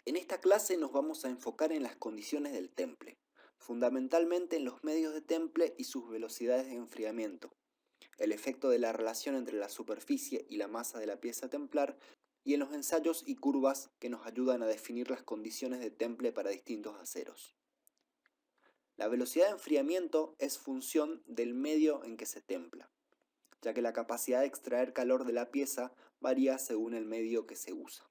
En esta clase nos vamos a enfocar en las condiciones del temple, fundamentalmente en los medios de temple y sus velocidades de enfriamiento, el efecto de la relación entre la superficie y la masa de la pieza templar y en los ensayos y curvas que nos ayudan a definir las condiciones de temple para distintos aceros. La velocidad de enfriamiento es función del medio en que se templa, ya que la capacidad de extraer calor de la pieza varía según el medio que se usa.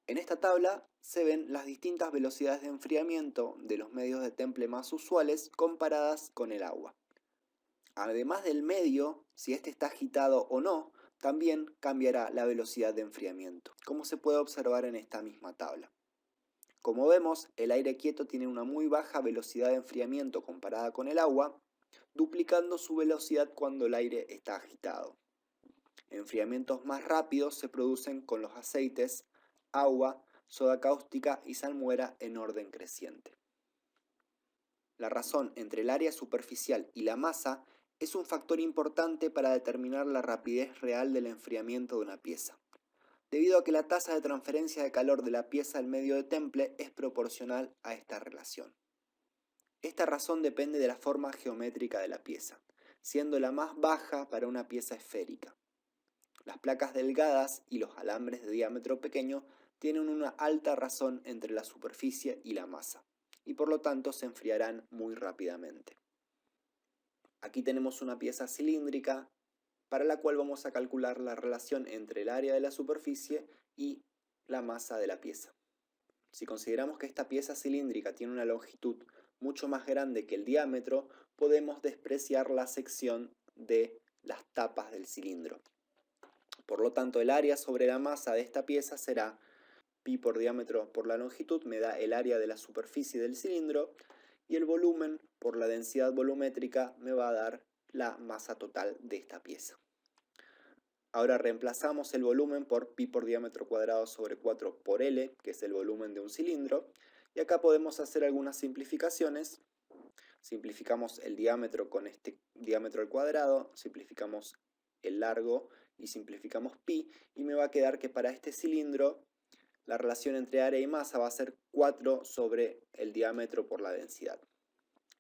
En esta tabla se ven las distintas velocidades de enfriamiento de los medios de temple más usuales comparadas con el agua. Además del medio, si este está agitado o no, también cambiará la velocidad de enfriamiento, como se puede observar en esta misma tabla. Como vemos, el aire quieto tiene una muy baja velocidad de enfriamiento comparada con el agua, duplicando su velocidad cuando el aire está agitado. Enfriamientos más rápidos se producen con los aceites, agua, soda cáustica y salmuera en orden creciente. La razón entre el área superficial y la masa es un factor importante para determinar la rapidez real del enfriamiento de una pieza, debido a que la tasa de transferencia de calor de la pieza al medio de temple es proporcional a esta relación. Esta razón depende de la forma geométrica de la pieza, siendo la más baja para una pieza esférica. Las placas delgadas y los alambres de diámetro pequeño tienen una alta razón entre la superficie y la masa, y por lo tanto se enfriarán muy rápidamente. Aquí tenemos una pieza cilíndrica para la cual vamos a calcular la relación entre el área de la superficie y la masa de la pieza. Si consideramos que esta pieza cilíndrica tiene una longitud mucho más grande que el diámetro, podemos despreciar la sección de las tapas del cilindro. Por lo tanto, el área sobre la masa de esta pieza será pi por diámetro por la longitud, me da el área de la superficie del cilindro, y el volumen por la densidad volumétrica me va a dar la masa total de esta pieza. Ahora reemplazamos el volumen por pi por diámetro cuadrado sobre 4 por L, que es el volumen de un cilindro, y acá podemos hacer algunas simplificaciones. Simplificamos el diámetro con este diámetro al cuadrado, simplificamos el largo y simplificamos pi, y me va a quedar que para este cilindro la relación entre área y masa va a ser 4 sobre el diámetro por la densidad.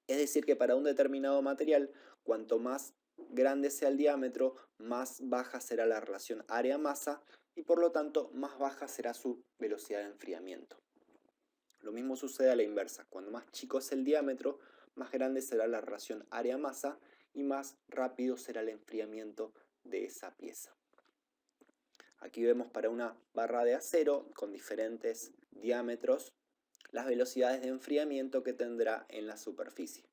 Es decir que para un determinado material, cuanto más grande sea el diámetro, más baja será la relación área-masa y por lo tanto más baja será su velocidad de enfriamiento. Lo mismo sucede a la inversa, cuando más chico es el diámetro, más grande será la relación área-masa y más rápido será el enfriamiento de esa pieza. Aquí vemos para una barra de acero con diferentes diámetros las velocidades de enfriamiento que tendrá en la superficie.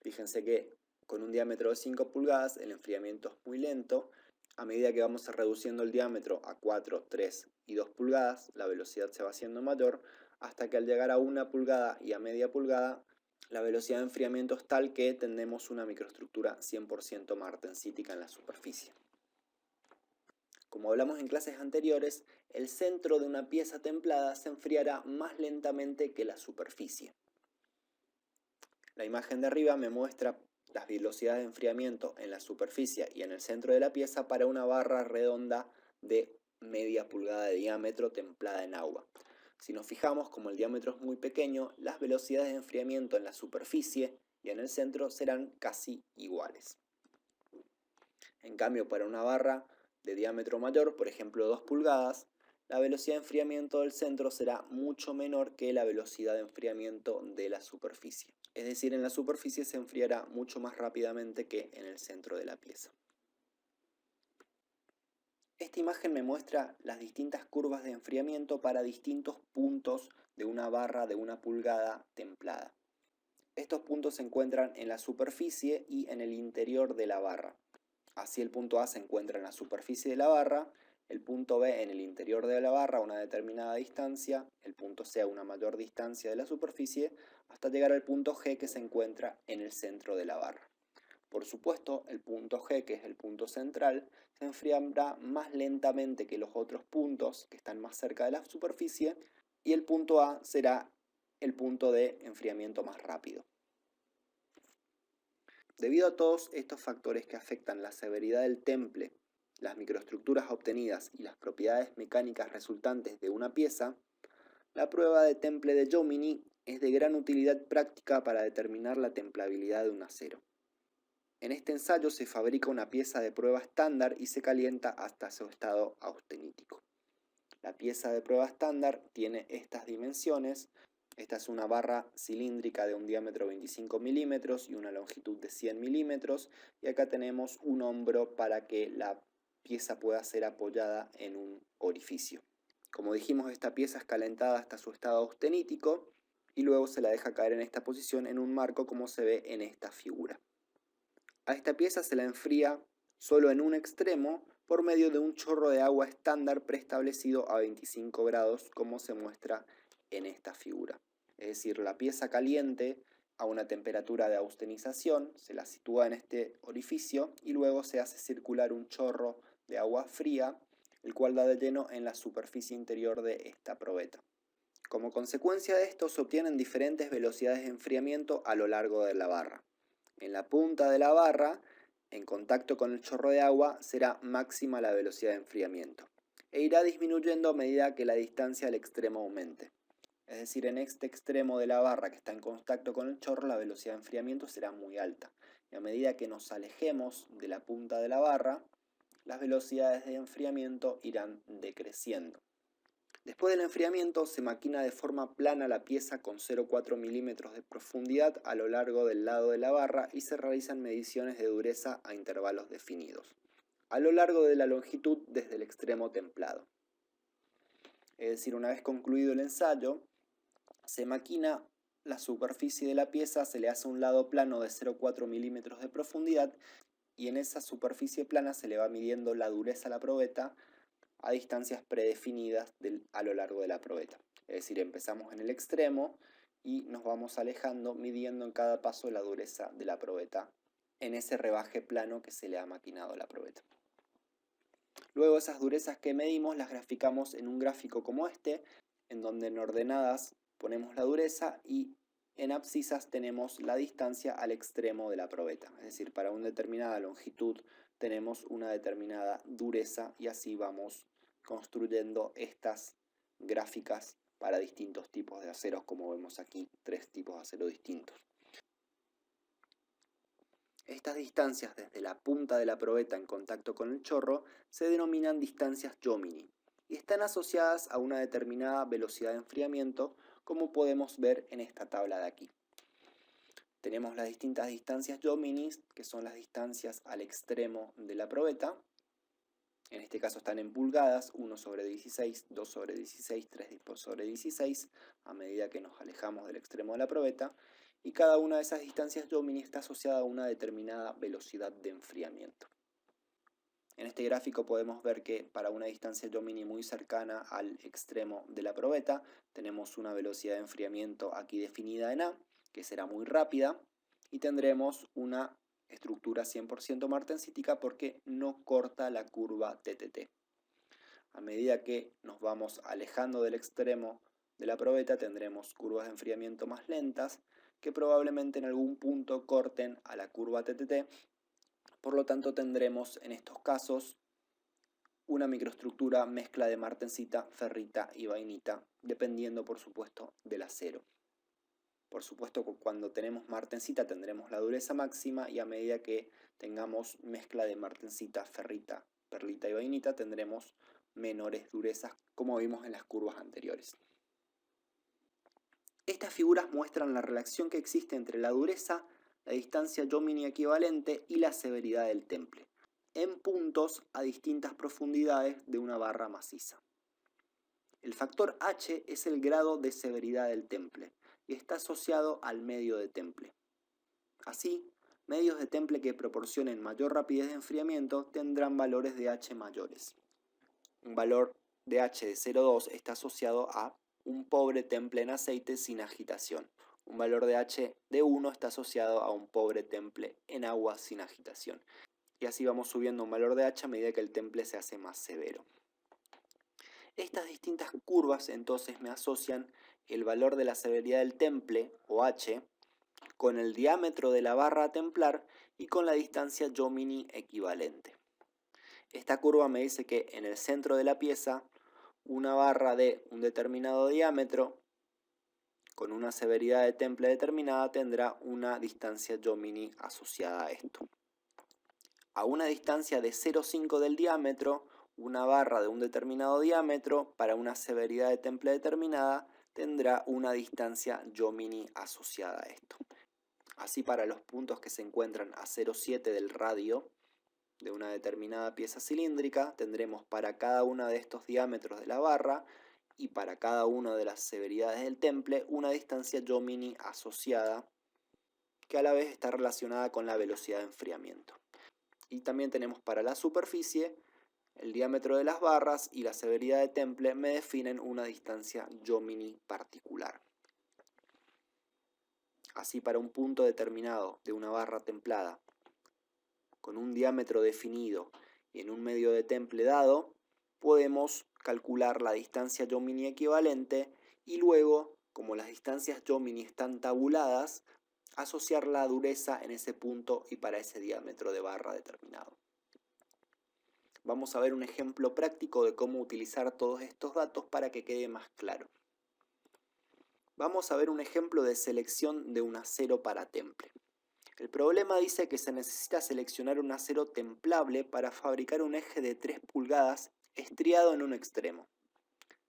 Fíjense que con un diámetro de 5 pulgadas el enfriamiento es muy lento. A medida que vamos reduciendo el diámetro a 4, 3 y 2 pulgadas, la velocidad se va haciendo mayor, hasta que al llegar a 1 pulgada y a media pulgada, la velocidad de enfriamiento es tal que tenemos una microestructura 100% martensítica en la superficie. Como hablamos en clases anteriores, el centro de una pieza templada se enfriará más lentamente que la superficie. La imagen de arriba me muestra las velocidades de enfriamiento en la superficie y en el centro de la pieza para una barra redonda de media pulgada de diámetro templada en agua. Si nos fijamos, como el diámetro es muy pequeño, las velocidades de enfriamiento en la superficie y en el centro serán casi iguales. En cambio, para una barra de diámetro mayor, por ejemplo 2 pulgadas, la velocidad de enfriamiento del centro será mucho menor que la velocidad de enfriamiento de la superficie. Es decir, en la superficie se enfriará mucho más rápidamente que en el centro de la pieza. Esta imagen me muestra las distintas curvas de enfriamiento para distintos puntos de una barra de 1 pulgada templada. Estos puntos se encuentran en la superficie y en el interior de la barra. Así el punto A se encuentra en la superficie de la barra, el punto B en el interior de la barra a una determinada distancia, el punto C a una mayor distancia de la superficie, hasta llegar al punto G que se encuentra en el centro de la barra. Por supuesto, el punto G, que es el punto central, se enfriará más lentamente que los otros puntos que están más cerca de la superficie, y el punto A será el punto de enfriamiento más rápido. Debido a todos estos factores que afectan la severidad del temple, las microestructuras obtenidas y las propiedades mecánicas resultantes de una pieza, La prueba de temple de Jomini es de gran utilidad práctica para determinar la templabilidad de un acero. En este ensayo se fabrica una pieza de prueba estándar y se calienta hasta su estado austenítico. La pieza de prueba estándar tiene estas dimensiones. Esta es una barra cilíndrica de un diámetro 25 milímetros y una longitud de 100 milímetros. Y acá tenemos un hombro para que la pieza pueda ser apoyada en un orificio. Como dijimos, esta pieza es calentada hasta su estado austenítico y luego se la deja caer en esta posición en un marco como se ve en esta figura. A esta pieza se la enfría solo en un extremo por medio de un chorro de agua estándar preestablecido a 25 grados como se muestra en esta figura. Es decir, la pieza caliente a una temperatura de austenización se la sitúa en este orificio y luego se hace circular un chorro de agua fría, el cual da de lleno en la superficie interior de esta probeta. Como consecuencia de esto se obtienen diferentes velocidades de enfriamiento a lo largo de la barra. En la punta de la barra, en contacto con el chorro de agua, será máxima la velocidad de enfriamiento e irá disminuyendo a medida que la distancia al extremo aumente. Es decir, en este extremo de la barra que está en contacto con el chorro, la velocidad de enfriamiento será muy alta. Y a medida que nos alejemos de la punta de la barra, las velocidades de enfriamiento irán decreciendo. Después del enfriamiento se maquina de forma plana la pieza con 0,4 milímetros de profundidad a lo largo del lado de la barra y se realizan mediciones de dureza a intervalos definidos, a lo largo de la longitud desde el extremo templado. Es decir, una vez concluido el ensayo, se maquina la superficie de la pieza, se le hace un lado plano de 0,4 milímetros de profundidad y en esa superficie plana se le va midiendo la dureza a la probeta a distancias predefinidas a lo largo de la probeta. Es decir, empezamos en el extremo y nos vamos alejando midiendo en cada paso la dureza de la probeta en ese rebaje plano que se le ha maquinado a la probeta. Luego esas durezas que medimos las graficamos en un gráfico como este, en donde en ordenadas ponemos la dureza y en abscisas tenemos la distancia al extremo de la probeta. Es decir, para una determinada longitud tenemos una determinada dureza y así vamos construyendo estas gráficas para distintos tipos de aceros, como vemos aquí, 3 tipos de acero distintos. Estas distancias desde la punta de la probeta en contacto con el chorro se denominan distancias Jomini y están asociadas a una determinada velocidad de enfriamiento, como podemos ver en esta tabla de aquí. Tenemos las distintas distancias Jomini, que son las distancias al extremo de la probeta. En este caso están en pulgadas, 1/16, 2/16, 3/16, a medida que nos alejamos del extremo de la probeta. Y cada una de esas distancias Jomini está asociada a una determinada velocidad de enfriamiento. En este gráfico podemos ver que para una distancia Jomini muy cercana al extremo de la probeta tenemos una velocidad de enfriamiento aquí definida en A, que será muy rápida, y tendremos una estructura 100% martensítica porque no corta la curva TTT. A medida que nos vamos alejando del extremo de la probeta tendremos curvas de enfriamiento más lentas que probablemente en algún punto corten a la curva TTT. Por lo tanto tendremos en estos casos una microestructura mezcla de martensita, ferrita y vainita, dependiendo por supuesto del acero. Por supuesto que cuando tenemos martensita tendremos la dureza máxima y a medida que tengamos mezcla de martensita, ferrita, perlita y vainita tendremos menores durezas como vimos en las curvas anteriores. Estas figuras muestran la relación que existe entre la dureza, la distancia Jomini equivalente y la severidad del temple, en puntos a distintas profundidades de una barra maciza. El factor H es el grado de severidad del temple y está asociado al medio de temple. Así, medios de temple que proporcionen mayor rapidez de enfriamiento tendrán valores de H mayores. Un valor de H de 0,2 está asociado a un pobre temple en aceite sin agitación. Un valor de H de 1 está asociado a un pobre temple en agua sin agitación. Y así vamos subiendo un valor de H a medida que el temple se hace más severo. Estas distintas curvas entonces me asocian el valor de la severidad del temple, o H, con el diámetro de la barra a templar y con la distancia Jomini equivalente. Esta curva me dice que en el centro de la pieza una barra de un determinado diámetro con una severidad de temple determinada tendrá una distancia Jomini asociada a esto. A una distancia de 0,5 del diámetro, una barra de un determinado diámetro para una severidad de temple determinada tendrá una distancia Jomini asociada a esto. Así, para los puntos que se encuentran a 0,7 del radio de una determinada pieza cilíndrica, tendremos para cada uno de estos diámetros de la barra y para cada una de las severidades del temple una distancia Jomini asociada, que a la vez está relacionada con la velocidad de enfriamiento. Y también tenemos para la superficie, el diámetro de las barras y la severidad de temple me definen una distancia Jomini particular. Así, para un punto determinado de una barra templada, con un diámetro definido y en un medio de temple dado, podemos calcular la distancia Jomini equivalente y luego, como las distancias Jomini están tabuladas, asociar la dureza en ese punto y para ese diámetro de barra determinado. Vamos a ver un ejemplo práctico de cómo utilizar todos estos datos para que quede más claro. Vamos a ver un ejemplo de selección de un acero para temple. El problema dice que se necesita seleccionar un acero templable para fabricar un eje de 3 pulgadas estriado en un extremo.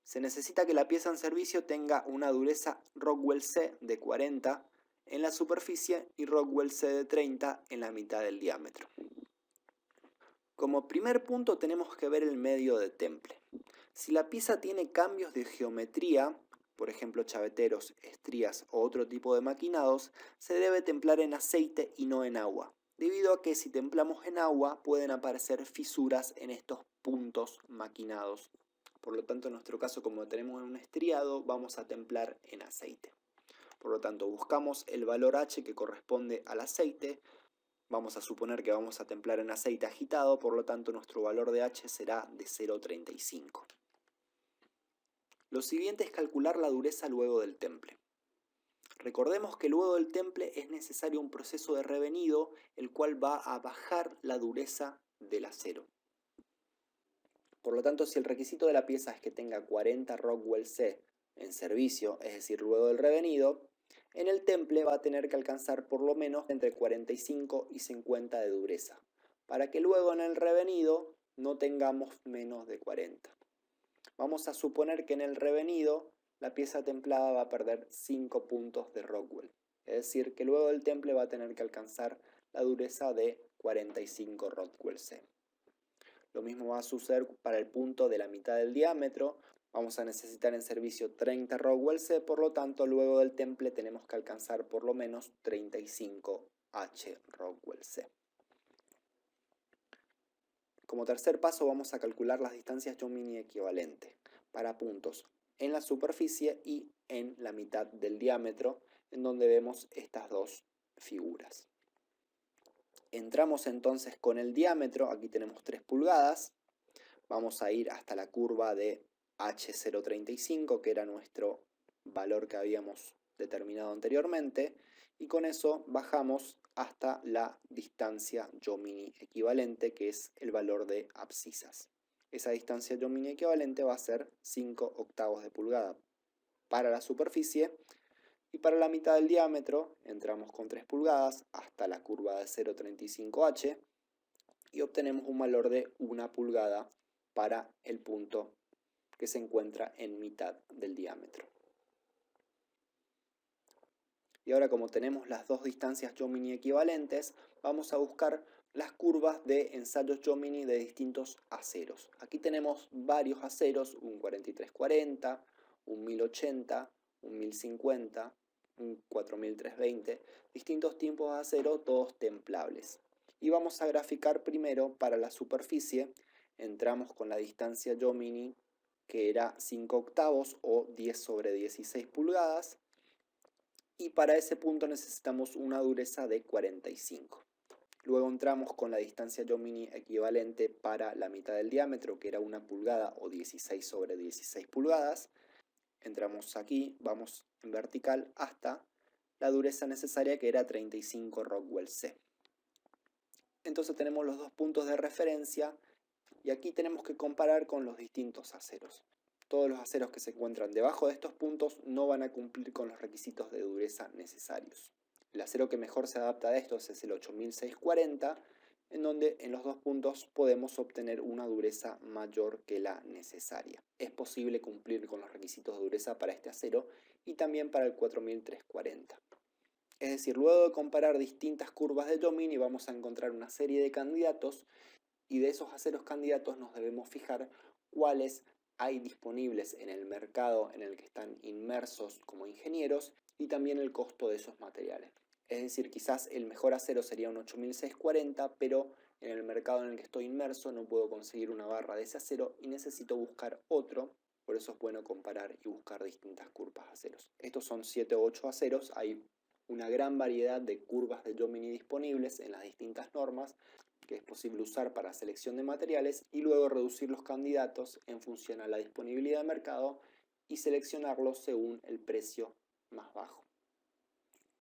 Se necesita que la pieza en servicio tenga una dureza Rockwell C de 40 en la superficie y Rockwell C de 30 en la mitad del diámetro. Como primer punto tenemos que ver el medio de temple. Si la pieza tiene cambios de geometría, por ejemplo chaveteros, estrías o otro tipo de maquinados, se debe templar en aceite y no en agua, debido a que si templamos en agua pueden aparecer fisuras en estos puntos maquinados. Por lo tanto, en nuestro caso, como tenemos un estriado, vamos a templar en aceite. Por lo tanto, buscamos el valor H que corresponde al aceite. Vamos a suponer que vamos a templar en aceite agitado, por lo tanto nuestro valor de H será de 0,35. Lo siguiente es calcular la dureza luego del temple. Recordemos que luego del temple es necesario un proceso de revenido, el cual va a bajar la dureza del acero. Por lo tanto, si el requisito de la pieza es que tenga 40 Rockwell C en servicio, es decir, luego del revenido, en el temple va a tener que alcanzar por lo menos entre 45 y 50 de dureza, para que luego en el revenido no tengamos menos de 40. Vamos a suponer que en el revenido la pieza templada va a perder 5 puntos de Rockwell, es decir, que luego del temple va a tener que alcanzar la dureza de 45 Rockwell C. Lo mismo va a suceder para el punto de la mitad del diámetro. Vamos a necesitar en servicio 30 Rockwell C, por lo tanto luego del temple tenemos que alcanzar por lo menos 35 H Rockwell C. Como tercer paso vamos a calcular las distancias Jomini equivalentes para puntos en la superficie y en la mitad del diámetro, en donde vemos estas dos figuras. Entramos entonces con el diámetro, aquí tenemos 3 pulgadas, vamos a ir hasta la curva de H035, que era nuestro valor que habíamos determinado anteriormente, y con eso bajamos hasta la distancia Jomini equivalente, que es el valor de abscisas. Esa distancia Jomini equivalente va a ser 5 octavos de pulgada para la superficie, y para la mitad del diámetro entramos con 3 pulgadas hasta la curva de 0,35H y obtenemos un valor de 1 pulgada para el punto que se encuentra en mitad del diámetro. Y ahora, como tenemos las dos distancias Jomini equivalentes, vamos a buscar las curvas de ensayos Jomini de distintos aceros. Aquí tenemos varios aceros, un 4340, un 1080, un 1050, un 4320, distintos tipos de acero, todos templables. Y vamos a graficar primero para la superficie. Entramos con la distancia Jomini, que era 5 octavos o 10 sobre 16 pulgadas. Y para ese punto necesitamos una dureza de 45. Luego entramos con la distancia Jomini equivalente para la mitad del diámetro, que era 1 pulgada o 16 sobre 16 pulgadas. Entramos aquí, vamos en vertical hasta la dureza necesaria, que era 35 Rockwell C. Entonces tenemos los dos puntos de referencia y aquí tenemos que comparar con los distintos aceros. Todos los aceros que se encuentran debajo de estos puntos no van a cumplir con los requisitos de dureza necesarios. El acero que mejor se adapta a estos es el 8640, en donde en los dos puntos podemos obtener una dureza mayor que la necesaria. Es posible cumplir con los requisitos de dureza para este acero y también para el 4340. Es decir, luego de comparar distintas curvas de Jomini vamos a encontrar una serie de candidatos y de esos aceros candidatos nos debemos fijar cuáles hay disponibles en el mercado en el que están inmersos como ingenieros y también el costo de esos materiales. Es decir, quizás el mejor acero sería un 8640, pero en el mercado en el que estoy inmerso no puedo conseguir una barra de ese acero y necesito buscar otro. Por eso es bueno comparar y buscar distintas curvas de aceros. Estos son 7 o 8 aceros, hay una gran variedad de curvas de Jomini disponibles en las distintas normas que es posible usar para selección de materiales y luego reducir los candidatos en función a la disponibilidad de mercado y seleccionarlos según el precio